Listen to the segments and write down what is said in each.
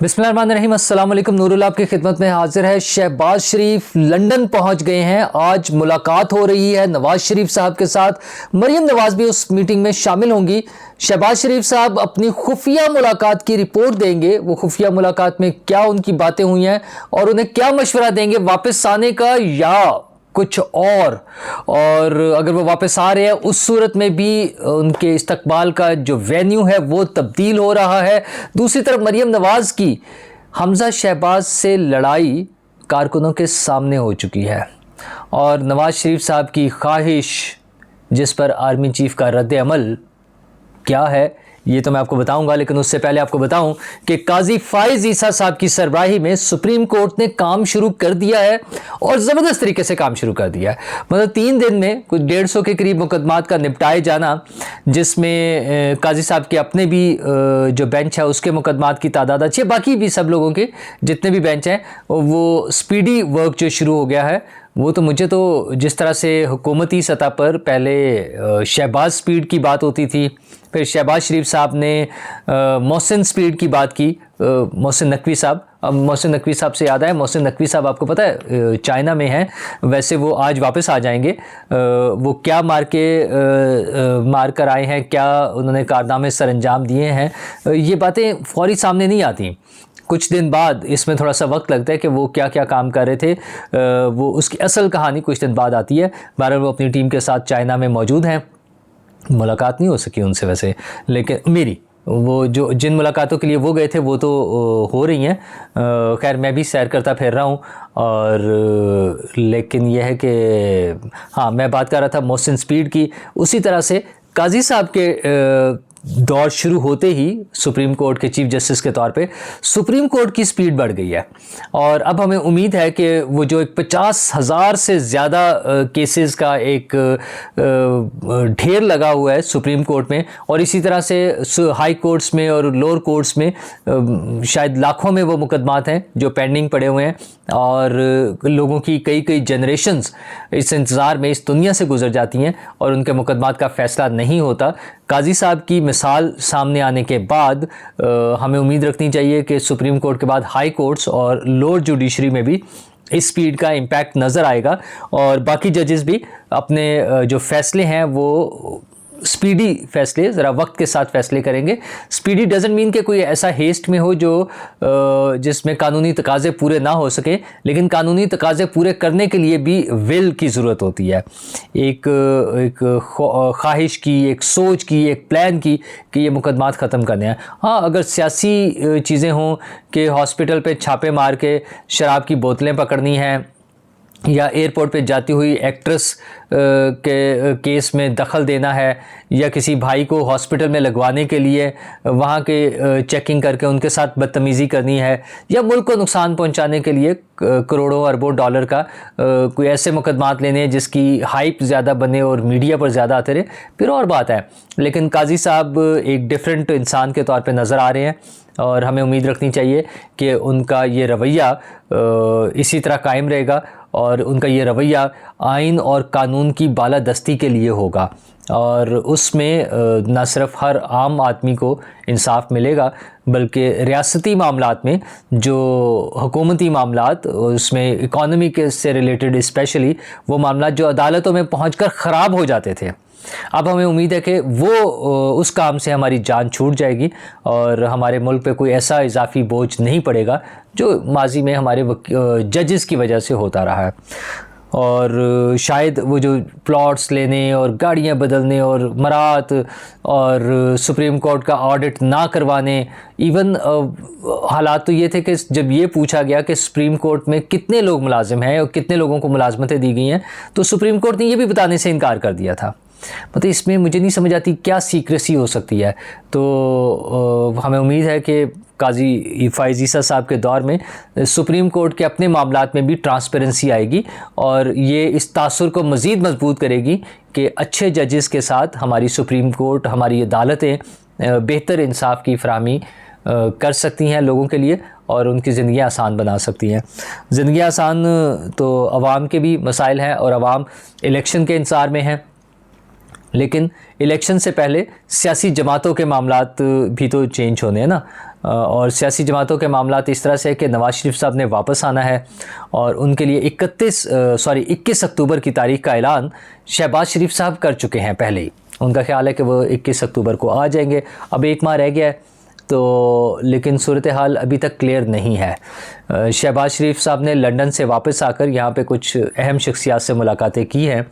बिस्मिल्लाहिर्रहमानिर्रहीम, अस्सलाम वालेकुम। नूरुल्लाह आपकी खिदमत में हाजिर है। शहबाज शरीफ लंदन पहुंच गए हैं। आज मुलाकात हो रही है नवाज शरीफ साहब के साथ। मरियम नवाज भी उस मीटिंग में शामिल होंगी। शहबाज शरीफ साहब अपनी खुफिया मुलाकात की रिपोर्ट देंगे। वो खुफिया मुलाकात में क्या उनकी बातें हुई हैं और उन्हें क्या मशवरा देंगे वापस आने का या कुछ और अगर वो वापस आ रहे हैं उस सूरत में भी उनके इस्तकबाल का जो वेन्यू है वो तब्दील हो रहा है। दूसरी तरफ मरियम नवाज की हमजा शहबाज से लड़ाई कारकुनों के सामने हो चुकी है और नवाज शरीफ साहब की ख्वाहिश जिस पर आर्मी चीफ का रद्द अमल क्या है ये तो मैं आपको बताऊंगा, लेकिन उससे पहले आपको बताऊं कि काजी फाइज ईसा साहब की सरबराही में सुप्रीम कोर्ट ने काम शुरू कर दिया है और ज़बरदस्त तरीके से काम शुरू कर दिया है। मतलब 3 दिन में कुछ 150 के करीब मुकदमात का निपटाए जाना, जिसमें काजी साहब के अपने भी जो बेंच है उसके मुकदमात की तादाद अच्छी है, बाकी भी सब लोगों के जितने भी बेंच हैं वो स्पीडी वर्क जो शुरू हो गया है वो तो मुझे तो जिस तरह से हुकूमती सतह पर पहले शहबाज स्पीड की बात होती थी, फिर शहबाज शरीफ साहब ने मोहसिन स्पीड की बात की, मोहसिन नकवी साहब। अब मोहसिन नकवी साहब से याद आया, मोहसिन नकवी साहब आपको पता है चाइना में हैं, वैसे वो आज वापस आ जाएंगे। वो क्या मार कर आए हैं, क्या उन्होंने कारनामे सर अंजाम दिए हैं, ये बातें फौरी सामने नहीं आती। कुछ दिन बाद इसमें थोड़ा सा वक्त लगता है कि वो क्या क्या काम कर रहे थे, वो उसकी असल कहानी कुछ दिन बाद आती है। बहरहाल वो अपनी टीम के साथ चाइना में मौजूद हैं। मुलाकात नहीं हो सकी उनसे वैसे, लेकिन मेरी वो जो जिन मुलाकातों के लिए वो गए थे वो तो हो रही हैं। खैर मैं भी सैर करता फिर रहा हूँ और लेकिन यह है कि हाँ, मैं बात कर रहा था मोहसिन स्पीड की। उसी तरह से काजी साहब के दौर शुरू होते ही सुप्रीम कोर्ट के चीफ जस्टिस के तौर पे सुप्रीम कोर्ट की स्पीड बढ़ गई है और अब हमें उम्मीद है कि वो जो एक 50,000 से ज़्यादा केसेस का एक ढेर लगा हुआ है सुप्रीम कोर्ट में और इसी तरह से हाई कोर्ट्स में और लोअर कोर्ट्स में शायद लाखों में वो मुकदमात हैं जो पेंडिंग पड़े हुए हैं और लोगों की कई जनरेशन्स इस इंतज़ार में इस दुनिया से गुजर जाती हैं और उनके मुकदमात का फ़ैसला नहीं होता। काजी साहब की मिसाल सामने आने के बाद हमें उम्मीद रखनी चाहिए कि सुप्रीम कोर्ट के बाद हाई कोर्ट्स और लोअर जुडिशरी में भी इस स्पीड का इम्पैक्ट नज़र आएगा और बाकी जजेस भी अपने जो फैसले हैं वो स्पीडी फैसले, ज़रा वक्त के साथ फैसले करेंगे। स्पीडी डजंट मीन कि कोई ऐसा हेस्ट में हो जो जिसमें कानूनी तकाज़े पूरे ना हो सके, लेकिन कानूनी तकाज़े पूरे करने के लिए भी विल की ज़रूरत होती है, एक ख्वाहिश की, एक सोच की, एक प्लान की कि ये मुकदमात ख़त्म करने हैं। हाँ, अगर सियासी चीज़ें हों कि हॉस्पिटल पे छापे मार के शराब की बोतलें पकड़नी हैं या एयरपोर्ट पे जाती हुई एक्ट्रेस के केस में दखल देना है या किसी भाई को हॉस्पिटल में लगवाने के लिए वहाँ के चेकिंग करके उनके साथ बदतमीज़ी करनी है या मुल्क को नुकसान पहुँचाने के लिए करोड़ों अरबों डॉलर का कोई ऐसे मुकदमात लेने जिसकी हाइप ज़्यादा बने और मीडिया पर ज़्यादा आते रहे, फिर और बात है। लेकिन काजी साहब एक डिफरेंट इंसान के तौर पे नज़र आ रहे हैं और हमें उम्मीद रखनी चाहिए कि उनका ये रवैया इसी तरह कायम रहेगा और उनका ये रवैया आइन और कानून की बालादस्ती के लिए होगा और उसमें न सिर्फ हर आम आदमी को इंसाफ मिलेगा बल्कि रियासती मामलात में जो हुकूमती मामलात, उसमें इकॉनमी के से रिलेटेड स्पेशली वो मामलात जो अदालतों में पहुंचकर ख़राब हो जाते थे, अब हमें उम्मीद है कि वो उस काम से हमारी जान छूट जाएगी और हमारे मुल्क पे कोई ऐसा इजाफी बोझ नहीं पड़ेगा जो माजी में हमारे जजेस की वजह से होता रहा है। और शायद वो जो प्लॉट्स लेने और गाड़ियाँ बदलने और मरात और सुप्रीम कोर्ट का ऑडिट ना करवाने, इवन हालात तो ये थे कि जब ये पूछा गया कि सुप्रीम कोर्ट में कितने लोग मुलाजिम हैं और कितने लोगों को मुलाजमतें दी गई हैं, तो सुप्रीम कोर्ट ने ये भी बताने से इनकार कर दिया था। मतलब इसमें मुझे नहीं समझ आती क्या सीक्रेसी हो सकती है। तो हमें उम्मीद है कि काजी फाइज ईसा साहब के दौर में सुप्रीम कोर्ट के अपने मामलात में भी ट्रांसपेरेंसी आएगी और ये इस तासुर को मज़ीद मजबूत करेगी कि अच्छे जजेस के साथ हमारी सुप्रीम कोर्ट, हमारी अदालतें बेहतर इंसाफ की फराहमी कर सकती हैं लोगों के लिए और उनकी ज़िंदगी आसान बना सकती हैं। ज़िंदगी आसान तो आवाम के भी मसाइल हैं और आवाम इलेक्शन के इंतज़ार में हैं, लेकिन इलेक्शन से पहले सियासी जमातों के मामलात भी तो चेंज होने हैं ना। और सियासी जमातों के मामलात इस तरह से है कि नवाज़ शरीफ साहब ने वापस आना है और उनके लिए 21 अक्टूबर की तारीख का ऐलान शहबाज शरीफ साहब कर चुके हैं पहले ही। उनका ख्याल है कि वो 21 अक्टूबर को आ जाएंगे। अब 1 माह रह गया है तो, लेकिन सूरत हाल अभी तक क्लियर नहीं है। शहबाज शरीफ साहब ने लंदन से वापस आकर यहाँ पे कुछ अहम शख्सियात से मुलाकातें की हैं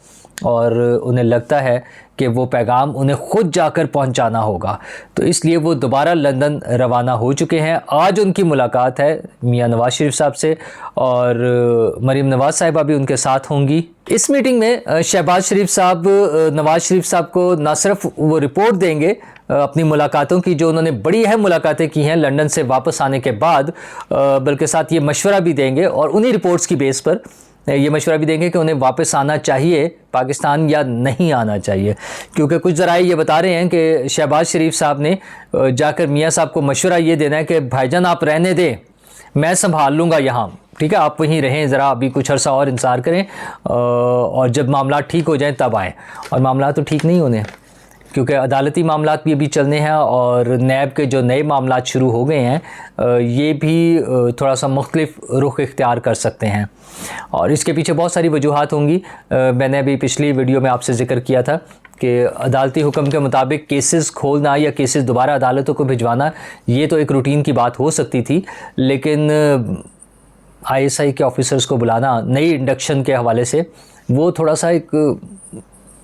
और उन्हें लगता है कि वो पैगाम उन्हें ख़ुद जाकर पहुंचाना होगा, तो इसलिए वो दोबारा लंदन रवाना हो चुके हैं। आज उनकी मुलाकात है मियां नवाज़ शरीफ साहब से और मरीम नवाज़ साहिबा भी उनके साथ होंगी। इस मीटिंग में शहबाज शरीफ साहब नवाज़ शरीफ साहब को न सिर्फ वो रिपोर्ट देंगे अपनी मुलाकातों की, जो उन्होंने बड़ी अहम मुलाकातें की हैं लंदन से वापस आने के बाद, बल्कि साथ ये मशवरा भी देंगे और उन्हीं रिपोर्ट्स की बेस पर ये मशवरा भी देंगे कि उन्हें वापस आना चाहिए पाकिस्तान या नहीं आना चाहिए। क्योंकि कुछ ज़राए ये बता रहे हैं कि शहबाज शरीफ साहब ने जाकर मियाँ साहब को मशवरा ये देना है कि भाईजान आप रहने दें, मैं संभाल लूँगा यहाँ, ठीक है, आप वहीं रहें, ज़रा अभी कुछ अर्सा और इंतज़ार करें और जब मामला ठीक हो जाएं तब आएँ। और मामला तो ठीक नहीं होने, क्योंकि अदालती मामलात भी अभी चलने हैं और नैब के जो नए मामलात शुरू हो गए हैं ये भी थोड़ा सा मुख्तलिफ रुख इख्तियार कर सकते हैं और इसके पीछे बहुत सारी वजूहात होंगी। मैंने अभी पिछली वीडियो में आपसे जिक्र किया था कि अदालती हुक्म के मुताबिक केसेस खोलना या केसेस दोबारा अदालतों को भिजवाना ये तो एक रूटीन की बात हो सकती थी, लेकिन ISI के ऑफिसर्स को बुलाना नई इंडक्शन के हवाले से वो थोड़ा सा एक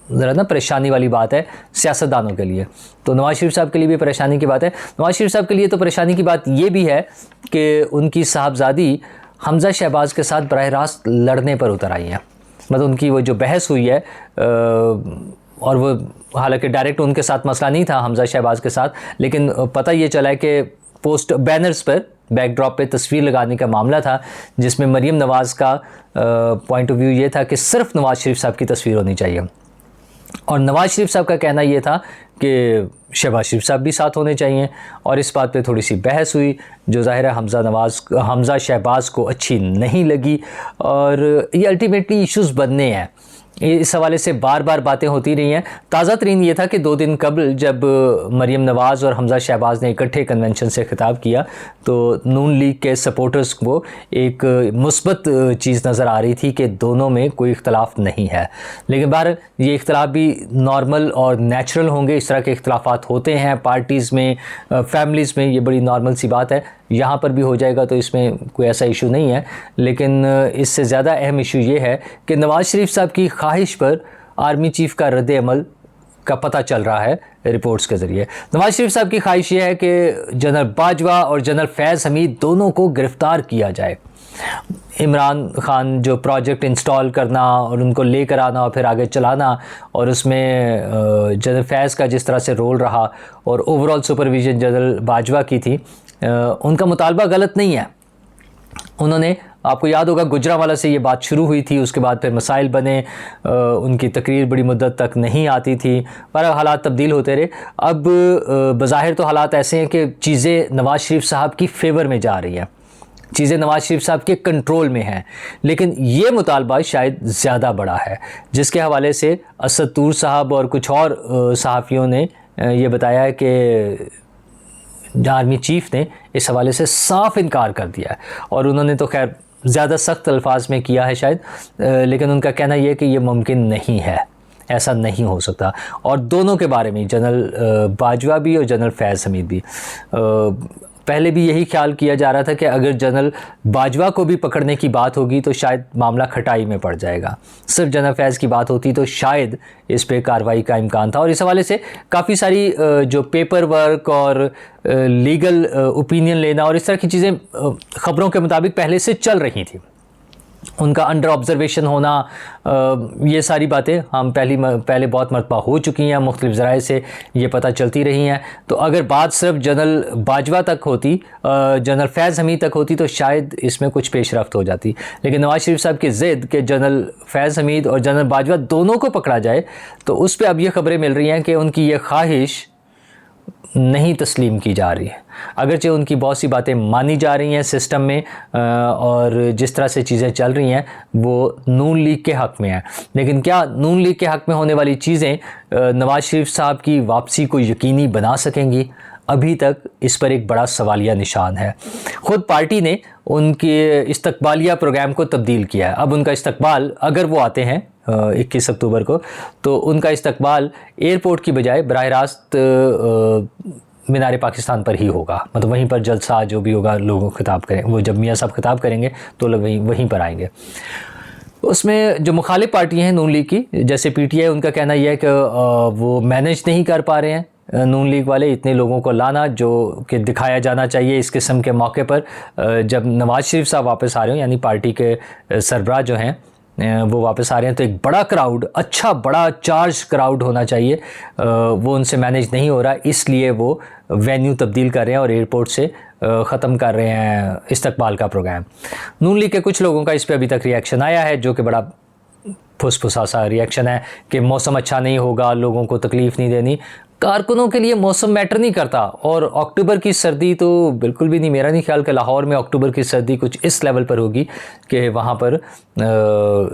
ज़रा ना परेशानी वाली बात है सियासतदानों के लिए। तो नवाज़ शरीफ साहब के लिए भी परेशानी की बात है। नवाज़ शरीफ साहब के लिए तो परेशानी की बात ये भी है कि उनकी साहबजादी हमज़ा शहबाज के साथ बराह रास्त लड़ने पर उतर आई हैं। मतलब उनकी वो जो बहस हुई है और वो हालांकि डायरेक्ट उनके साथ मसला नहीं था हमज़ा शहबाज के साथ, लेकिन पता ये चला है कि पोस्ट बैनर्स पर बैकड्रॉप पे तस्वीर लगाने का मामला था जिसमें मरीम नवाज़ का पॉइंट ऑफ व्यू ये था कि सिर्फ नवाज़ शरीफ साहब की तस्वीर होनी चाहिए और नवाज़ शरीफ साहब का कहना ये था कि शहबाज शरीफ साहब भी साथ होने चाहिए और इस बात पे थोड़ी सी बहस हुई जो ज़ाहिर है हमज़ा शहबाज को अच्छी नहीं लगी और ये अल्टीमेटली इश्यूज़ बनने हैं। इस हवाले से बार बार बातें होती रही हैं। ताज़ा तरीन ये था कि 2 दिन कबल जब मरीम नवाज़ और हमज़ा शहबाज ने इकट्ठे कन्वेंशन से खिताब किया तो नून लीग के सपोर्टर्स को एक मुस्बत चीज़ नज़र आ रही थी कि दोनों में कोई इख्तलाफ नहीं है, लेकिन बाहर ये इख्तलाफ भी नॉर्मल और नेचुरल होंगे। इस तरह के इख्तलाफात होते हैं पार्टीज़ में, फैमिलीज़ में, ये बड़ी नॉर्मल सी बात है। यहाँ पर भी हो जाएगा तो इसमें कोई ऐसा इशू नहीं है, लेकिन इससे ज़्यादा अहम इशू ये है कि नवाज़ शरीफ साहब की ख्वाहिश पर आर्मी चीफ़ का रद्द-ए-अमल का पता चल रहा है रिपोर्ट्स के ज़रिए। नवाज़ शरीफ साहब की ख्वाहिश ये है कि जनरल बाजवा और जनरल फैज़ हमीद दोनों को गिरफ़्तार किया जाए। इमरान खान जो प्रोजेक्ट इंस्टॉल करना और उनको लेकर आना और फिर आगे चलाना और उसमें जनरल फैज़ का जिस तरह से रोल रहा और ओवरऑल सुपरविजन जनरल बाजवा की थी, उनका मुतालबा गलत नहीं है। उन्होंने, आपको याद होगा गुजरांवाला से ये बात शुरू हुई थी, उसके बाद फिर मसाइल बने, उनकी तकरीर बड़ी मुद्दत तक नहीं आती थी, पर हालात तब्दील होते रहे। अब बज़ाहिर तो हालात ऐसे हैं कि चीज़ें नवाज़ शरीफ साहब की फेवर में जा रही हैं, चीज़ें नवाज़ शरीफ साहब के कंट्रोल में हैं, लेकिन ये मुतालबा शायद ज़्यादा बड़ा है जिसके हवाले से असद तूर साहब और कुछ और सहाफ़ियों ने ये बताया है कि आर्मी चीफ़ ने इस हवाले से साफ इनकार कर दिया है और उन्होंने तो खैर ज़्यादा सख्त अल्फाज में किया है शायद, लेकिन उनका कहना यह है कि ये मुमकिन नहीं है, ऐसा नहीं हो सकता। और दोनों के बारे में जनरल बाजवा भी और जनरल फैज़ हमीद भी, पहले भी यही ख्याल किया जा रहा था कि अगर जनरल बाजवा को भी पकड़ने की बात होगी तो शायद मामला खटाई में पड़ जाएगा, सिर्फ जनरल फैज़ की बात होती तो शायद इस पे कार्रवाई का इम्कान था। और इस हवाले से काफ़ी सारी जो पेपर वर्क और लीगल ओपिनियन लेना और इस तरह की चीज़ें ख़बरों के मुताबिक पहले से चल रही थी, उनका अंडर ऑब्जर्वेशन होना, ये सारी बातें हम पहले बहुत मरतबा हो चुकी हैं, मुख्तलिफ ज़राए से ये पता चलती रही हैं। तो अगर बात सिर्फ जनरल बाजवा तक होती, जनरल फैज़ हमीद तक होती तो शायद इसमें कुछ पेशरफ्त हो जाती, लेकिन नवाज़ शरीफ साहब की ज़िद कि जनरल फैज़ हमीद और जनरल बाजवा दोनों को पकड़ा जाए, तो उस पर अब ये ख़बरें मिल रही हैं कि उनकी ये ख्वाहिश नहीं तस्लीम की जा रही है। अगरचे उनकी बहुत सी बातें मानी जा रही हैं सिस्टम में और जिस तरह से चीज़ें चल रही हैं वो नून लीग के हक़ में है, लेकिन क्या नून लीग के हक़ में होने वाली चीज़ें नवाज़ शरीफ साहब की वापसी को यकीनी बना सकेंगी? अभी तक इस पर एक बड़ा सवालिया निशान है। खुद पार्टी ने उनके इस्तकबालिया प्रोग्राम को तब्दील किया है। अब उनका इस्तकबाल, अगर वो आते हैं 21 अक्टूबर को, तो उनका इस्तकबाल एयरपोर्ट की बजाय बराह रास्त मीनार पाकिस्तान पर ही होगा। मतलब वहीं पर जलसा जो भी होगा, लोगों को खिताब करें, वो जब मियाँ साहब खिताब करेंगे तो लोग वहीं पर आएंगे। उसमें जो मुखालिफ पार्टियाँ हैं नून लीग की, जैसे पीटीआई, उनका कहना यह है कि वो मैनेज नहीं कर पा रहे हैं नून लीग वाले इतने लोगों को लाना जो कि दिखाया जाना चाहिए इस किस्म के मौके पर, जब नवाज शरीफ साहब वापस आ रहे हो, यानी पार्टी के सरबराह जो हैं वो वापस आ रहे हैं, तो एक बड़ा क्राउड, अच्छा बड़ा चार्ज क्राउड होना चाहिए, वो उनसे मैनेज नहीं हो रहा, इसलिए वो वेन्यू तब्दील कर रहे हैं और एयरपोर्ट से ख़त्म कर रहे हैं इस्तकबाल का प्रोग्राम। नून लीग के कुछ लोगों का इस पर अभी तक रिएक्शन आया है, जो कि बड़ा फुसफुसा सा रिएक्शन है कि मौसम अच्छा नहीं होगा, लोगों को तकलीफ़ नहीं देनी। कारकुनों के लिए मौसम मैटर नहीं करता, और अक्टूबर की सर्दी तो बिल्कुल भी नहीं। मेरा नहीं ख्याल कि लाहौर में अक्टूबर की सर्दी कुछ इस लेवल पर होगी कि वहाँ पर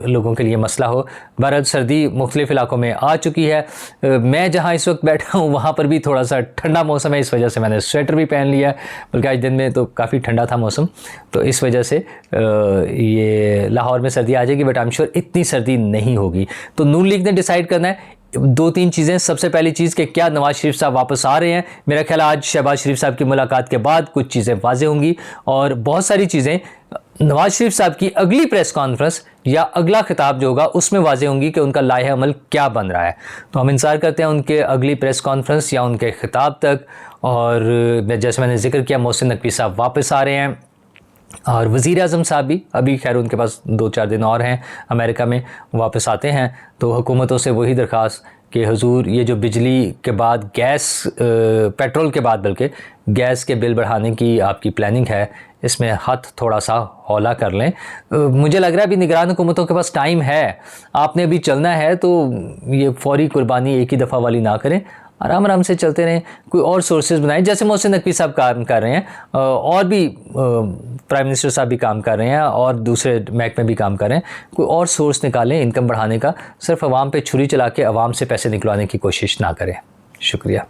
लोगों के लिए मसला हो। बहरहाल सर्दी मुख्तलिफ़ इलाकों में आ चुकी है। मैं जहाँ इस वक्त बैठा हूँ वहाँ पर भी थोड़ा सा ठंडा मौसम है, इस वजह से मैंने स्वेटर भी पहन लिया है, बल्कि आज दिन में तो काफ़ी ठंडा था मौसम, तो इस वजह से ये लाहौर में सर्दी आ जाएगी, बट आई एम श्योर इतनी सर्दी नहीं होगी। तो नून लीग ने डिसाइड करना है 2-3 चीज़ें। सबसे पहली चीज़ कि क्या नवाज शरीफ साहब वापस आ रहे हैं। मेरा ख्याल आज शहबाज शरीफ साहब की मुलाकात के बाद कुछ चीज़ें वाज़ेह होंगी, और बहुत सारी चीज़ें नवाज शरीफ साहब की अगली प्रेस कॉन्फ्रेंस या अगला खिताब जो होगा उसमें वाज़ेह होंगी कि उनका लाहे अमल क्या बन रहा है। तो हम इंतज़ार करते हैं उनके अगली प्रेस कॉन्फ्रेंस या उनके खिताब तक। और जैसे मैंने जिक्र किया, मोहसिन नकवी साहब वापस आ रहे हैं, और वज़ीर आज़म साहब भी, अभी खैर उनके पास 2-4 दिन और हैं अमेरिका में, वापस आते हैं। तो हुकूमतों से वही दरख्वास्त कि हुजूर ये जो बिजली के बाद गैस, पेट्रोल के बाद बल्कि गैस के बिल बढ़ाने की आपकी प्लानिंग है, इसमें हाथ थोड़ा सा हौला कर लें। मुझे लग रहा है अभी निगरान हुकूमतों के पास टाइम है, आपने अभी चलना है तो ये फौरी कुर्बानी एक ही दफ़ा वाली ना करें, आराम आराम से चलते रहें, कोई और सोर्सेज बनाएं, जैसे मोहसिन नकवी साहब काम कर रहे हैं, और भी प्राइम मिनिस्टर साहब भी काम कर रहे हैं, और दूसरे महकमे भी काम कर रहे हैं। कोई और सोर्स निकालें इनकम बढ़ाने का, सिर्फ आवाम पे छुरी चला के आवाम से पैसे निकलवाने की कोशिश ना करें। शुक्रिया।